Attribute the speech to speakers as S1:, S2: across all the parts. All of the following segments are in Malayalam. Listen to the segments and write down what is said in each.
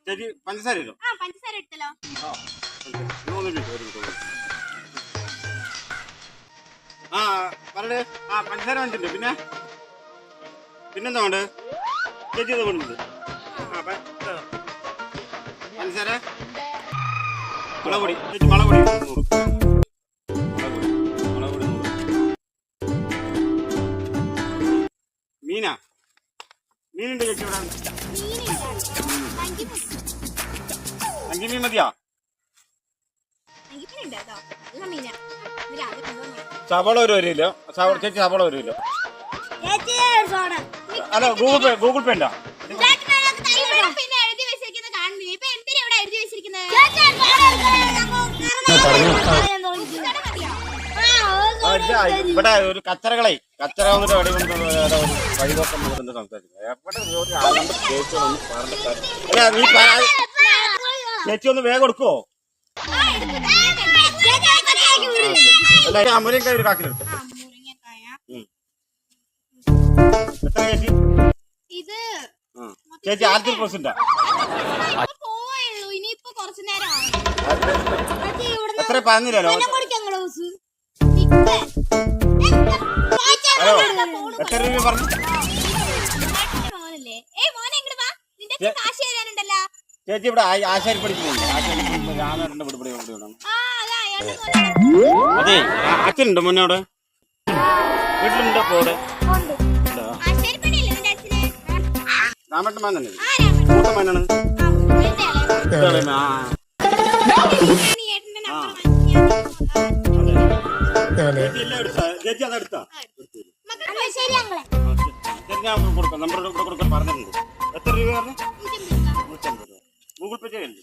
S1: ചേച്ചി പഞ്ചസാര ഇല്ലോ?
S2: പഞ്ചസാര എടുത്തല്ലോ.
S1: പറഞ്ഞേ. പഞ്ചസാര വേണ്ടിട്ടുണ്ട്. പിന്നെന്താ വേണ്ട ചേച്ചി? ഇത് കൊണ്ടുണ്ട് പഞ്ചസാര, മുളക് പൊടി. ചേച്ചി മുളക് പൊടി 100. മീനുണ്ട് ചേച്ചി ഇവിടെ? അങ്കിമീൻ മതിയാ? സവാള 1 കിലോ. ചേച്ചി സവാള 1 കിലോ. ഹലോ, ഗൂഗിൾ പേ ഉണ്ടോ? ഇവിടെ ഒരു കച്ചറ വന്നിട്ട് വഴിപോക്കം സംസാരിക്കുന്നത്. ചേച്ചി ഒന്ന് വേഗം കൊടുക്കുവോ? മുരിങ്ങക്കായ ഒരു കാക്കിലെടുത്തു. എത്ര ചേച്ചി? ചേച്ചി 1000%. എത്ര പറഞ്ഞില്ലല്ലോ? ഹലോ, എത്ര രൂപ പറഞ്ഞു? ചേച്ചി ഇവിടെ ആശാരി പഠിക്കുന്നുണ്ട്. അതെ, അച്ഛനുണ്ടോ മുന്നോട്? വീട്ടിലുണ്ടോ? പോടെ രാമേട്ടൻ തന്നെ കൂട്ടമാനാണ്. ചേച്ചി അതെടുത്താ? ഞാൻ കൊടുക്കാം. നമ്പർ കൊടുക്കാൻ പറഞ്ഞിട്ടുണ്ട്. എത്ര രൂപ പറഞ്ഞു? 150 രൂപ. ഗൂഗിൾ പേ ചെയ്യല്ലേ?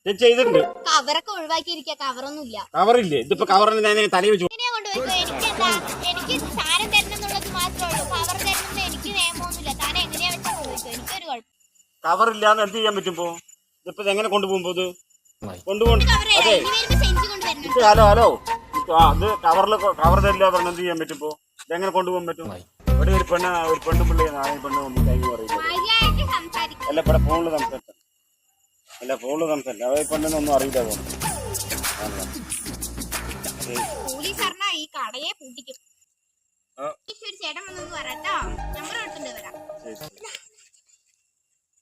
S1: ചേച്ചി ചെയ്തിട്ടുണ്ട്.
S2: കവറൊക്കെ ഒഴിവാക്കിയിരിക്കുക. കവറൊന്നുമില്ല.
S1: കവറില്ലേ? ഇതിപ്പോ കവറിന് തലയിൽ വെച്ചു.
S2: എനിക്ക് സാധനം തരുന്നുള്ളത് മാത്രമേ ഉള്ളൂ. കവർ തരുന്നത് എനിക്ക് നിയമമൊന്നുമില്ല. താൻ എങ്ങനെയാ വെച്ചാൽ ചോദിച്ചോ. എനിക്കൊരു കുഴപ്പം.
S1: കവറില്ലാന്ന് എന്ത് ചെയ്യാൻ പറ്റുമ്പോ? ഇതിപ്പോ എങ്ങനെ കൊണ്ടുപോകുമ്പോ? ഇത് കൊണ്ടുപോകണം. അതെ, ഹലോ അത് കവർ തരില്ല പറഞ്ഞ എന്ത് ചെയ്യാൻ പറ്റുമ്പോ? ഇതെങ്ങനെ കൊണ്ടുപോകാൻ പറ്റും? ഇവിടെ ഒരു പെണ്ണും പിള്ളേ പറയില്ല. അല്ല, ഇവിടെ ഫോണില് സംസാരിച്ച അവ പെണ്ണെന്നൊന്നും അറിയില്ല.
S2: ഈ കടയെ പൂട്ടിക്കും. ചേട്ടൻ വന്നു പറയാട്ടോ. നമ്പർ കൊടുത്തിട്ടുണ്ട്.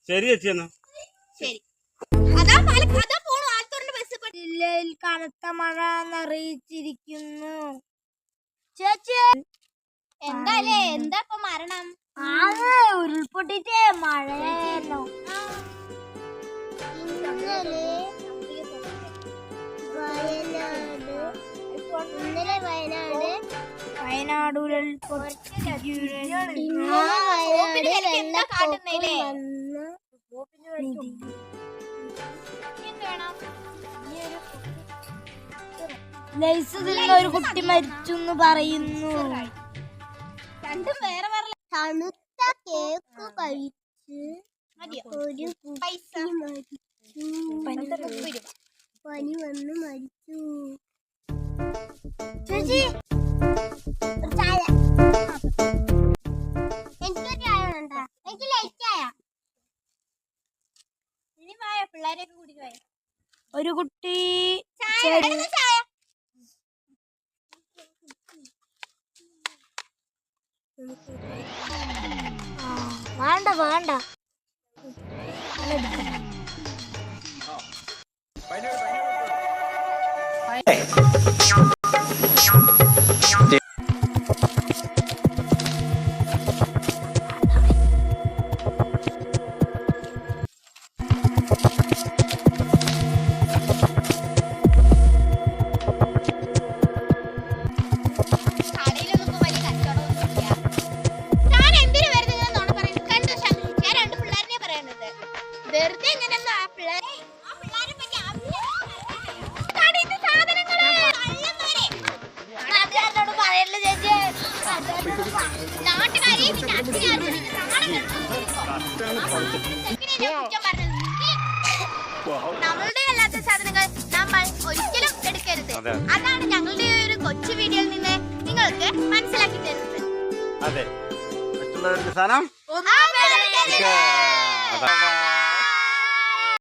S1: ശരി ചേച്ചി എന്നാ. ശരി.
S2: ജില്ലയിൽ കനത്ത മഴ എന്നറിയിച്ചിരിക്കുന്നു. ചേച്ചി എന്താല്ലേ? എന്താ ഇപ്പൊ മരണം? ഉരുൾപൊട്ടിട്ട് മഴയായിരുന്നു. വയനാട് ഒരു കുട്ടി മരിച്ചു പറയുന്നു. രണ്ടും വേറെ വേറെ. തണുത്ത കേക്ക് കഴിച്ച് ഒരു കുട്ടി മരിച്ചു. പനി വന്ന് മരിച്ചു. ചേച്ചി എനിക്ക് ലൈറ്റ് ആയ പിള്ളേരെയൊക്കെ കൂട്ടിട്ട് ഒരു കുട്ടി വേണ്ട നമ്മളുടെ അല്ലാത്ത സാധനങ്ങൾ നമ്മൾ ഒരിക്കലും എടുക്കരുത്. അതാണ് ഞങ്ങളുടെ ഒരു കൊച്ചു വീഡിയോയിൽ നിന്ന് നിങ്ങൾക്ക് മനസ്സിലാക്കി തരുന്നത്.
S1: അതെ മറ്റുള്ളവർക്ക് സാധനം
S2: ഒന്നും
S1: അതാ